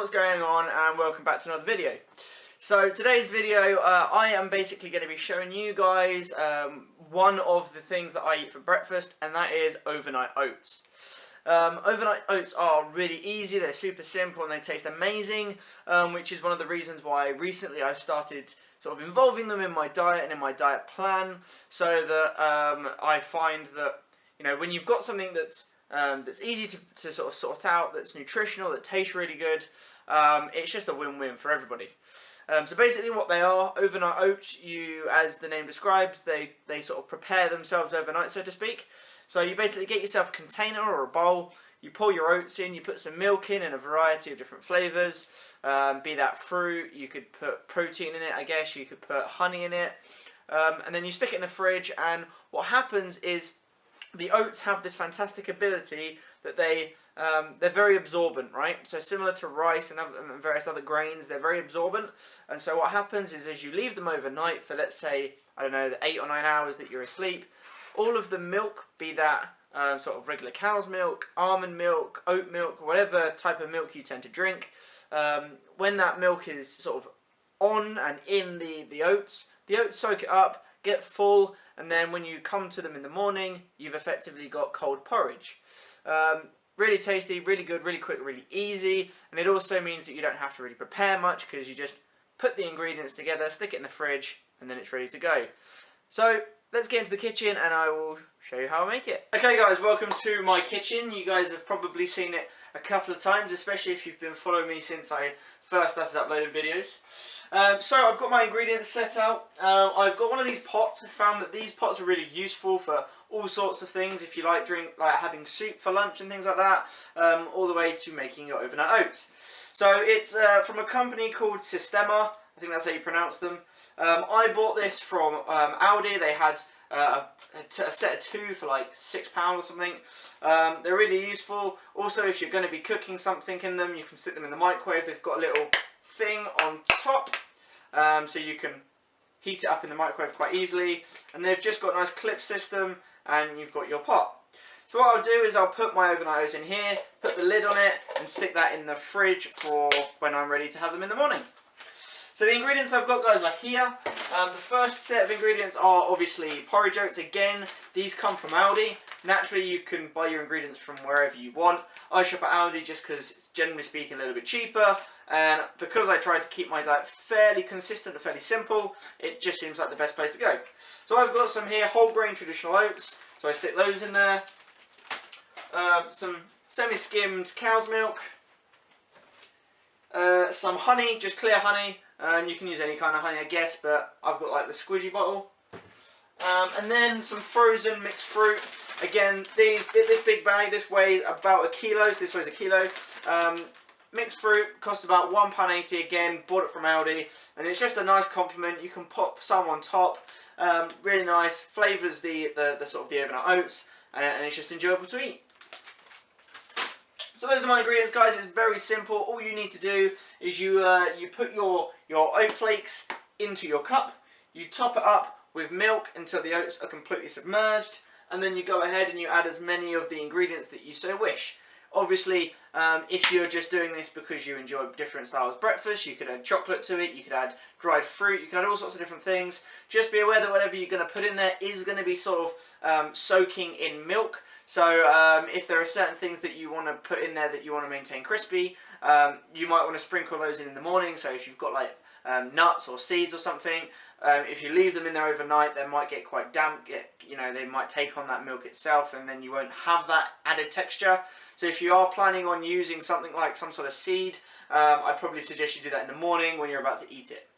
what's going on, and welcome back to another video. So today's video, I am basically going to be showing you guys one of the things that I eat for breakfast, and that is overnight oats. Overnight oats are really easy, they're super simple and they taste amazing, which is one of the reasons why recently I've started sort of involving them in my diet and in my diet plan, so that I find that, you know, when you've got something that's easy to sort of sort out, that's nutritional, that tastes really good, it's just a win-win for everybody. So basically what they are, overnight oats, as the name describes, they sort of prepare themselves overnight, so to speak. So you basically get yourself a container or a bowl, you pour your oats in, you put some milk in a variety of different flavours, be that fruit, you could put protein in it, I guess, you could put honey in it, and then you stick it in the fridge, and what happens is the oats have this fantastic ability that they're very absorbent, right? So similar to rice and various other grains, they're very absorbent. And so what happens is, as you leave them overnight for, let's say, I don't know, the 8 or 9 hours that you're asleep, all of the milk, be that sort of regular cow's milk, almond milk, oat milk, whatever type of milk you tend to drink, when that milk is sort of on and in the oats soak it up, get full, and then when you come to them in the morning, you've effectively got cold porridge. Really tasty, really good, really quick, really easy, and it also means that you don't have to really prepare much, because you just put the ingredients together, stick it in the fridge, and then it's ready to go. So let's get into the kitchen and I will show you how I make it. Okay guys, welcome to my kitchen. You guys have probably seen it a couple of times, especially if you've been following me since I first started uploading videos. So I've got my ingredients set out. I've got one of these pots. I found that these pots are really useful for all sorts of things, if you like having soup for lunch and things like that, all the way to making your overnight oats. So it's from a company called Sistema, I think that's how you pronounce them. I bought this from Aldi. They had a set of 2 for like £6 or something. They're really useful. Also, if you're going to be cooking something in them, you can stick them in the microwave. They've got a little thing on top, so you can heat it up in the microwave quite easily. And they've just got a nice clip system, and you've got your pot. So what I'll do is I'll put my overnight oats in here, put the lid on it, and stick that in the fridge for when I'm ready to have them in the morning. So the ingredients I've got, guys, are here. The first set of ingredients are obviously porridge oats. Again, these come from Aldi. Naturally, you can buy your ingredients from wherever you want. I shop at Aldi just because it's, generally speaking, a little bit cheaper. And because I try to keep my diet fairly consistent and fairly simple, it just seems like the best place to go. So I've got some here whole grain traditional oats. So I stick those in there. Some semi-skimmed cow's milk. Some honey, just clear honey. You can use any kind of honey, I guess, but I've got like the squidgy bottle. And then some frozen mixed fruit. Again, this big bag, this weighs about 1 kilo, so this weighs 1 kilo. Mixed fruit costs about £1.80. Again, bought it from Aldi, and it's just a nice complement. You can pop some on top. Really nice, flavours the sort of the overnight oats, and it's just enjoyable to eat. So those are my ingredients, guys. It's very simple. All you need to do is you put your oat flakes into your cup, you top it up with milk until the oats are completely submerged, and then you go ahead and you add as many of the ingredients that you so wish. Obviously, if you're just doing this because you enjoy different styles of breakfast, you could add chocolate to it, you could add dried fruit, you could add all sorts of different things. Just be aware that whatever you're going to put in there is going to be sort of soaking in milk. So if there are certain things that you want to put in there that you want to maintain crispy, you might want to sprinkle those in the morning. So if you've got like nuts or seeds or something, if you leave them in there overnight, they might get quite damp, they might take on that milk itself, and then you won't have that added texture. So if you are planning on using something like some sort of seed, I'd probably suggest you do that in the morning when you're about to eat it.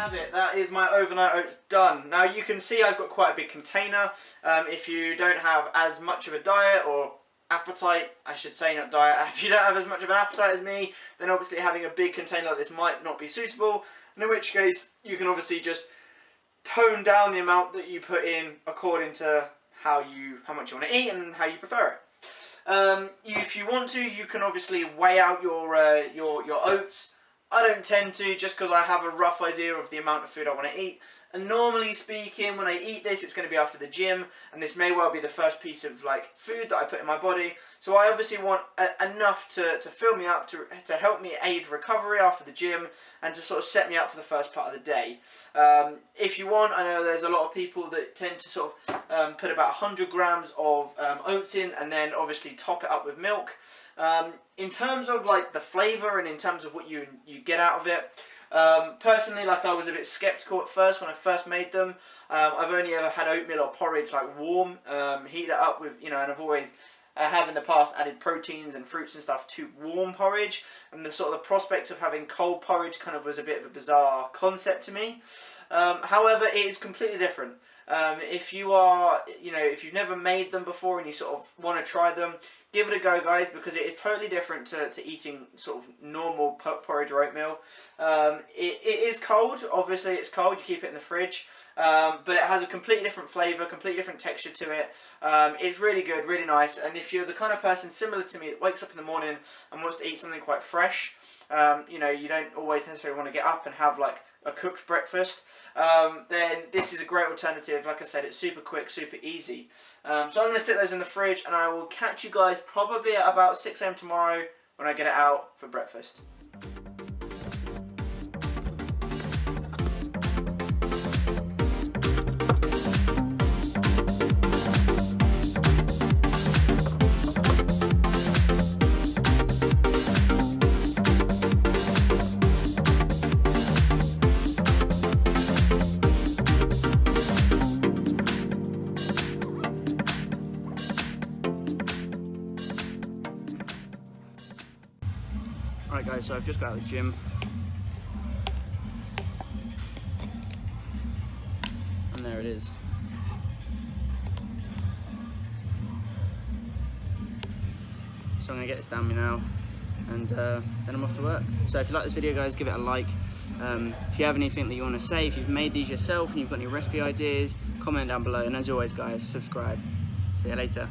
have it. That is my overnight oats done. Now you can see I've got quite a big container. If you don't have as much of a diet or appetite, I should say, not diet, if you don't have as much of an appetite as me, then obviously having a big container like this might not be suitable, and in which case you can obviously just tone down the amount that you put in according to how much you want to eat and how you prefer it. If you want to, you can obviously weigh out your oats. I don't tend to, just because I have a rough idea of the amount of food I want to eat. And normally speaking, when I eat this, it's going to be after the gym, and this may well be the first piece of like food that I put in my body. So I obviously want enough to fill me up, to help me aid recovery after the gym, and to sort of set me up for the first part of the day. If you want, I know there's a lot of people that tend to sort of put about 100 grams of oats in, and then obviously top it up with milk. In terms of like the flavour and in terms of what you get out of it, personally, like, I was a bit sceptical at first when I first made them. I've only ever had oatmeal or porridge like warm, heat it up with, you know, and I've always have in the past added proteins and fruits and stuff to warm porridge, and the sort of the prospect of having cold porridge kind of was a bit of a bizarre concept to me. However, it is completely different. If you are, you know, if you've never made them before and you sort of want to try them, give it a go, guys, because it is totally different to eating sort of normal porridge or oatmeal. It is cold, obviously it's cold, you keep it in the fridge, but it has a completely different flavour, completely different texture to it. It's really good, really nice, and if you're the kind of person similar to me that wakes up in the morning and wants to eat something quite fresh, you know, you don't always necessarily want to get up and have like a cooked breakfast, then this is a great alternative. Like I said, it's super quick, super easy. So I'm going to stick those in the fridge, and I will catch you guys probably at about 6 AM tomorrow when I get it out for breakfast. Alright guys, so I've just got out of the gym. And there it is. So I'm going to get this down me now, and then I'm off to work. So if you like this video, guys, give it a like. If you have anything that you want to say, if you've made these yourself and you've got any recipe ideas, comment down below. And as always, guys, subscribe. See you later.